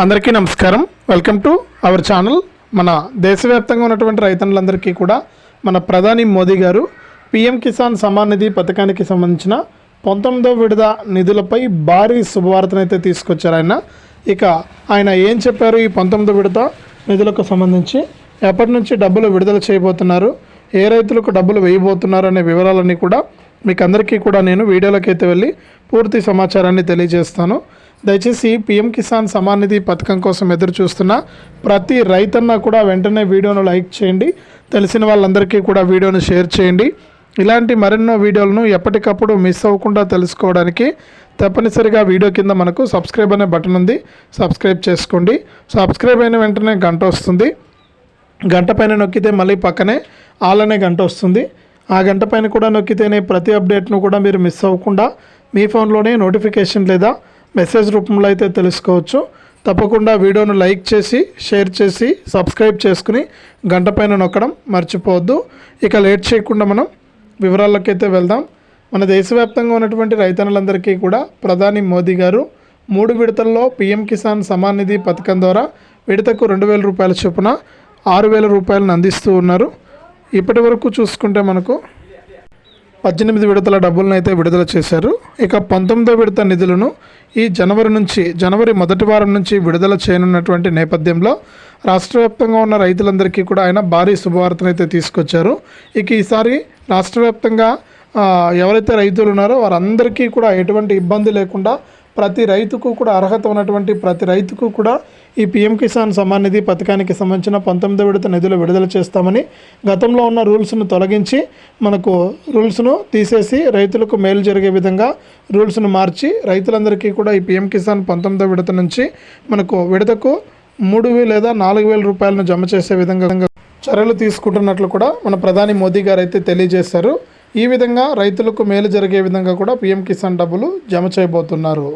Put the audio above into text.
అందరికీ నమస్కారం. Welcome to our channel. మన దేశవ్యాప్తంగా ఉన్నటువంటి రైతన్నులందరికీ కూడా మన ప్రధాని మోదీ గారు పీఎం కిసాన్ సమ్మాన్ నిధి పథకానికి సంబంధించిన 19వ విడత నిధులపై భారీ శుభవార్తనైతే తీసుకొచ్చారు ఆయన ఏం చెప్పారు? ఈ 19వ విడత నిధులకు సంబంధించి ఎప్పటి నుంచి డబ్బులు విడుదల చేయబోతున్నారు, ఏ రైతులకు డబ్బులు వేయబోతున్నారు అనే వివరాలన్నీ కూడా మీకు అందరికీ కూడా నేను వీడియోలోకి అయితే వెళ్ళి పూర్తి సమాచారాన్ని తెలియజేస్తాను. దయచేసి పీఎం కిసాన్ సమ్మాన్ నిధి పథకం కోసం ఎదురు చూస్తున్న ప్రతి రైతన్న కూడా వెంటనే వీడియోను లైక్ చేయండి, తెలిసిన వాళ్ళందరికీ కూడా వీడియోను షేర్ చేయండి. ఇలాంటి మరెన్నో వీడియోలను ఎప్పటికప్పుడు మిస్ అవ్వకుండా తెలుసుకోవడానికి తప్పనిసరిగా వీడియో కింద మనకు సబ్స్క్రైబ్ అనే బటన్ ఉంది, సబ్స్క్రైబ్ చేసుకోండి. సబ్స్క్రైబ్ అయిన వెంటనే గంట వస్తుంది, గంట పైన నొక్కితే మళ్ళీ పక్కనే ఆల్ అనే గంట వస్తుంది. ఆ గంట పైన కూడా నొక్కితేనే ప్రతి అప్డేట్ను కూడా మీరు మిస్ అవ్వకుండా మీ ఫోన్లోనే నోటిఫికేషన్ లేదా మెసేజ్ రూపంలో అయితే తెలుసుకోవచ్చు. తప్పకుండా వీడియోను లైక్ చేసి షేర్ చేసి సబ్స్క్రైబ్ చేసుకుని గంట పైన నొక్కడం మర్చిపోవద్దు. ఇక లేట్ చేయకుండా మనం వివరాల్లోకి అయితే వెళ్దాం. మన దేశవ్యాప్తంగా ఉన్నటువంటి రైతన్నులందరికీ కూడా ప్రధాని మోదీ గారు 3 విడతల్లో పీఎం కిసాన్ సమ్మాన్ నిధి పథకం ద్వారా విడతకు 2,000 రూపాయల చొప్పున 6,000 రూపాయలను అందిస్తూ ఉన్నారు. ఇప్పటి వరకు చూసుకుంటే మనకు 18 విడతల డబ్బులను అయితే విడుదల చేశారు. ఇక 19వ విడత నిధులను ఈ జనవరి మొదటి వారం నుంచి విడుదల చేయనున్నటువంటి నేపథ్యంలో రాష్ట్ర వ్యాప్తంగా ఉన్న రైతులందరికీ కూడా ఆయన భారీ శుభవార్తను అయితే తీసుకొచ్చారు. ఇక ఈసారి రాష్ట్ర వ్యాప్తంగా ఎవరైతే రైతులు ఉన్నారో వారందరికీ కూడా ఎటువంటి ఇబ్బంది లేకుండా ప్రతి రైతుకు కూడా అర్హత ఉన్నటువంటి ప్రతి రైతుకు కూడా ఈ పీఎం కిసాన్ సమ్మాన్ నిధి పథకానికి సంబంధించిన 19వ విడత నిధులు విడుదల చేస్తామని, గతంలో ఉన్న రూల్స్ను తొలగించి మనకు రూల్స్ను తీసేసి రైతులకు మేలు జరిగే విధంగా రూల్స్ను మార్చి రైతులందరికీ కూడా ఈ పీఎం కిసాన్ 19వ విడత నుంచి మనకు విడతకు 3,000 లేదా 4,000 రూపాయలను జమ చేసే విధంగా చర్యలు తీసుకుంటున్నట్లు కూడా మన ప్రధాని మోదీ గారు అయితే తెలియజేశారు. ఈ విధంగా రైతులకు మేలు జరిగే విధంగా కూడా పీఎం కిసాన్ డబ్బులు జమ చేయబోతున్నారు.